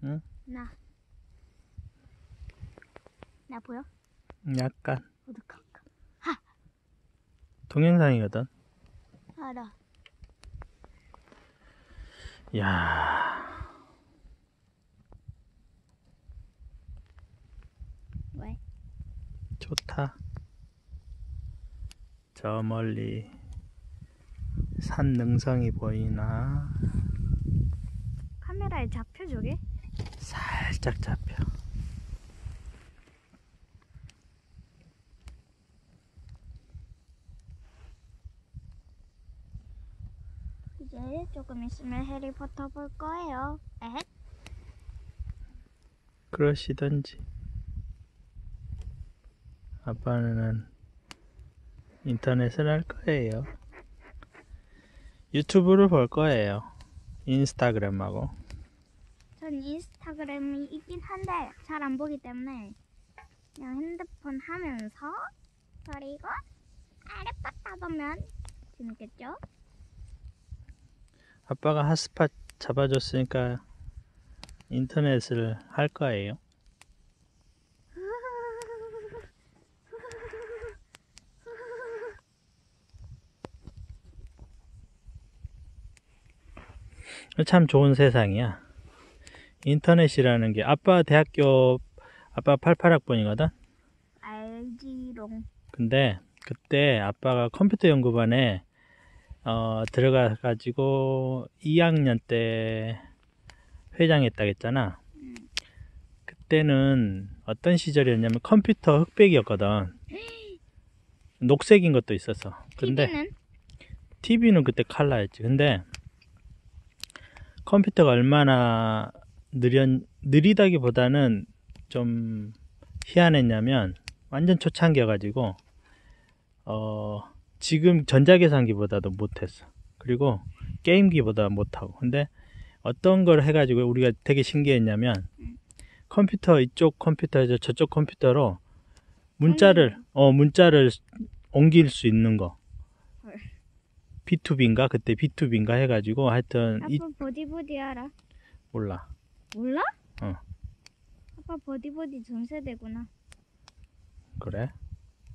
응? 나 보여? 약간 어떡할까? 동영상이거든. 알아. 야, 왜? 좋다. 저 멀리 산 능성이 보이나? 카메라에 잡혀 저게? 살짝 잡혀. 이제 조금 있으면 해리포터 볼 거예요. 에헷. 그러시던지. 아빠는 인터넷을 할 거예요. 유튜브를 볼 거예요. 인스타그램하고. 전 인스타그램이 있긴 한데 잘 안 보기 때문에 그냥 핸드폰 하면서 그리고 해리포터 보면 재밌겠죠? 아빠가 핫스팟 잡아줬으니까 인터넷을 할 거예요. 참 좋은 세상이야. 인터넷이라는 게 아빠 88학번이거든. 알지롱. 근데 그때 아빠가 컴퓨터 연구반에 들어가 가지고 2학년 때 회장했다고 했잖아. 그때는 어떤 시절이었냐면 컴퓨터 흑백이었거든. 녹색인 것도 있었어. 근데 TV는 그때 칼라였지. 근데 컴퓨터가 얼마나 느리다기보다는 좀 희한했냐면 완전 초창기여가지고 지금 전자계산기보다도 못했어. 그리고 게임기보다 못하고. 근데 어떤 걸 해가지고 우리가 되게 신기했냐면 컴퓨터 이쪽 컴퓨터에서 저쪽 컴퓨터로 문자를 옮길 수 있는 거. B2B인가? 그때 B2B인가 해가지고 하여튼 아빠 버디버디 알아? 몰라. 몰라? 어. 아빠 버디버디 전 세대구나. 그래?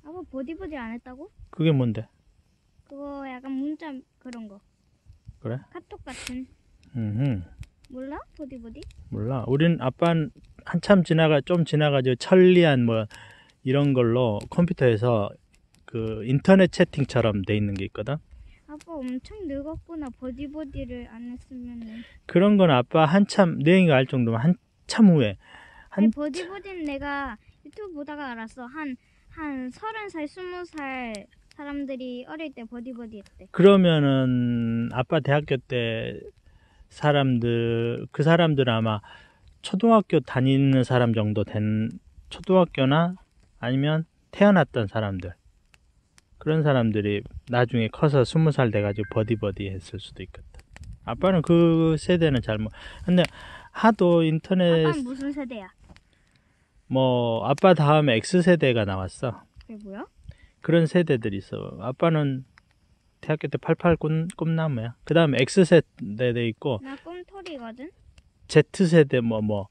아빠 버디버디 안 했다고? 그게 뭔데? 그거 약간 문자 그런 거. 그래? 카톡 같은. 몰라? 버디버디? 몰라. 우린 아빠는 한참 좀 지나가지고 천리안 뭐 이런 걸로 컴퓨터에서 그 인터넷 채팅처럼 돼 있는 게 있거든. 아빠 엄청 늙었구나. 버디버디를 안 했으면은. 그런 건 아빠 한참 내가 알 정도면 한참 후에. 아니, 버디버디는 내가 유튜브 보다가 알았어. 한 30살, 20살 사람들이 어릴 때 버디버디 했대. 그러면은 아빠 대학교 때 그 사람들은 아마 초등학교 다니는 사람 정도 된 초등학교나 아니면 태어났던 사람들. 그런 사람들이 나중에 커서 20살 돼가지고 버디버디 했을 수도 있겠다. 아빠는 그 세대는 근데 하도 인터넷. 아빠는 무슨 세대야? 뭐 아빠 다음에 X세대가 나왔어. 그게 뭐야? 그런 세대들이 있어. 아빠는 대학교 때 88 꿈나무야. 그 다음에 X세대 있고 나 꿈토리거든? Z세대 뭐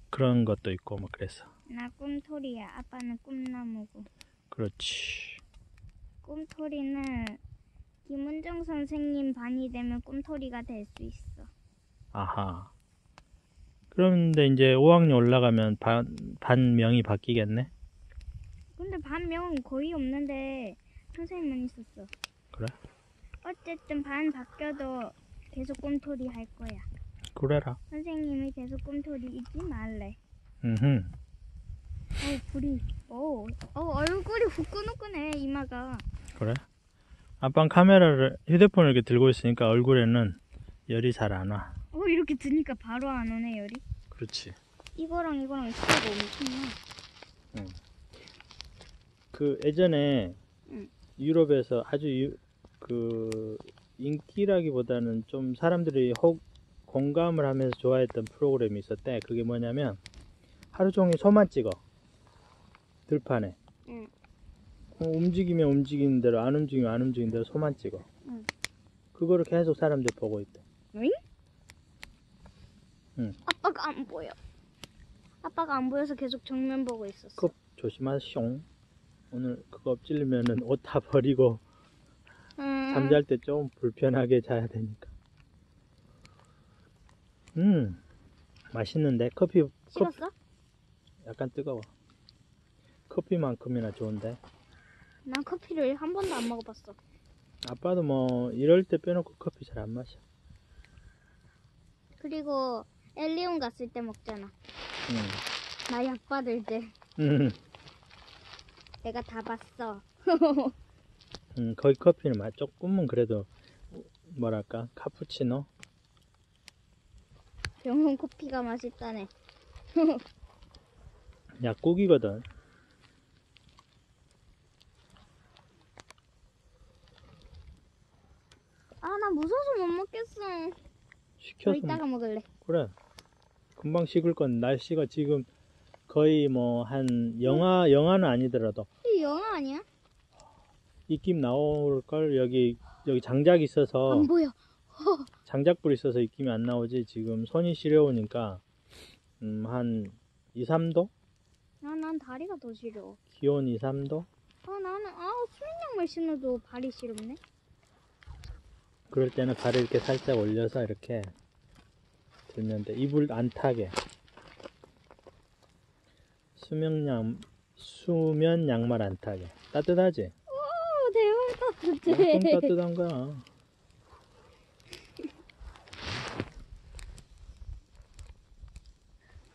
그런 것도 있고 뭐 그래서. 나 꿈토리야. 아빠는 꿈나무고. 그렇지. 꿈토리는 김은정 선생님 반이 되면 꿈토리가 될 수 있어. 아하. 그런데 이제 5학년 올라가면 반명이 바뀌겠네? 근데 반명은 거의 없는데 선생님만 있었어. 그래? 어쨌든 반 바뀌어도 계속 꿈토리 할 거야. 그래라. 선생님이 계속 꿈토리 잊지 말래. 불이. 얼굴이 후끈후끈해, 이마가. 그래? 아빠는 휴대폰을 이렇게 들고 있으니까 얼굴에는 열이 잘 안 와. 이렇게 드니까 바로 안 오네, 열이. 그렇지. 이거랑 차이가 엄청나. 그 예전에 응. 유럽에서 아주 그 인기라기보다는 좀 사람들이 공감을 하면서 좋아했던 프로그램이 있었대. 그게 뭐냐면 하루 종일 소만 찍어. 들판에. 응. 움직이면 움직이는 대로, 안 움직이면 안 움직이는 대로 소만 찍어. 응. 그거를 계속 사람들이 보고 있대. 응? 응. 아빠가 안 보여. 아빠가 안 보여서 계속 정면 보고 있었어. 컵 조심하숑. 오늘 그거 엎질리면은 옷 다 버리고 잠잘 때 좀 불편하게 자야 되니까. 맛있는데 커피 식었어? 약간 뜨거워. 커피만큼이나 좋은데. 난 커피를 한 번도 안 먹어봤어. 아빠도 뭐 이럴 때 빼놓고 커피 잘 안 마셔. 그리고 엘리온 갔을 때 먹잖아. 나 약 받을 때. 내가 다 봤어. 거기 커피는 조금은 그래도 뭐랄까 카푸치노. 병원 커피가 맛있다네. 약국이거든. 아, 나 무서워서 못 먹겠어. 더 시켜서 이따가 먹을래. 그래. 금방 식을 건 날씨가 지금 거의 뭐 한 영하는 아니더라도 이 영화 아니야? 입김 나올 걸. 여기 장작 있어서 안 보여. 장작불 있어서 입김이 안 나오지. 지금 손이 시려우니까 한 2, 3도? 난 다리가 더 시려. 기온 2, 3도? 나는 수면 양말 신어도 발이 시렵네. 그럴 때는 발을 이렇게 살짝 올려서 이렇게 들면 돼. 이불 안 타게. 수면 양말 안 타게. 따뜻하지? 오, 대박 엄청 따뜻해. 따뜻한 거야.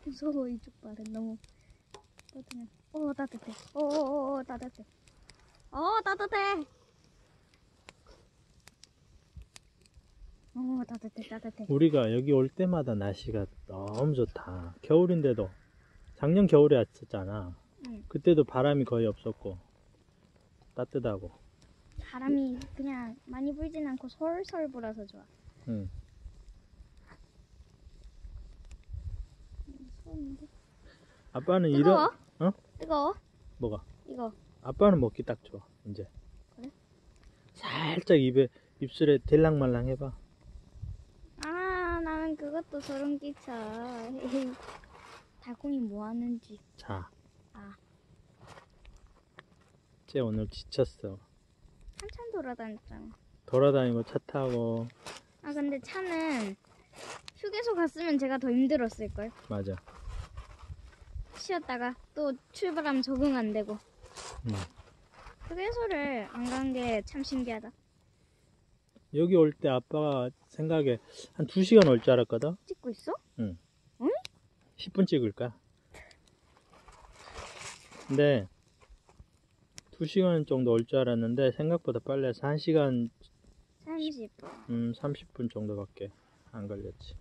무서워, 이쪽 발은 너무 따뜻해. 따뜻해. 오, 따뜻해. 따뜻해. 따뜻해. 우리가 여기 올 때마다 날씨가 너무 좋다. 겨울인데도 작년 겨울에 왔었잖아. 응. 그때도 바람이 거의 없었고 따뜻하고. 바람이 그냥 많이 불진 않고 솔솔 불어서 좋아. 응. 무서운데? 아빠는 뜨거워? 어? 뜨거워? 뭐가? 이거. 아빠는 먹기 딱 좋아. 이제. 그래? 살짝 입술에 들랑말랑 해봐. 나는 그것도 소름 끼쳐. 달콩이 뭐 하는지. 자. 아. 쟤 오늘 지쳤어. 한참 돌아다녔잖아. 돌아다니고 차 타고. 근데 차는 휴게소 갔으면 제가 더 힘들었을걸. 맞아. 쉬었다가 또 출발하면 적응 안 되고. 응. 휴게소를 안 간 게 참 신기하다. 여기 올 때 아빠가 생각에 한 2시간 올 줄 알았거든? 찍고 있어? 10분 찍을까? 근데 2시간 정도 올 줄 알았는데 생각보다 빨리 해서 1시간 30분. 30분 정도밖에 안 걸렸지.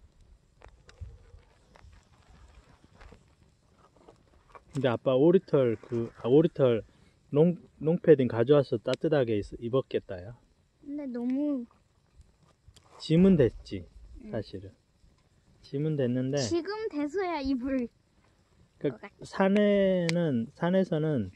근데 아빠 오리털 롱패딩 가져와서 따뜻하게 입었겠다. 야. 근데 너무 짐은 됐지 사실은. 짐은 됐는데 지금 돼서야 입을 그러니까 산에서는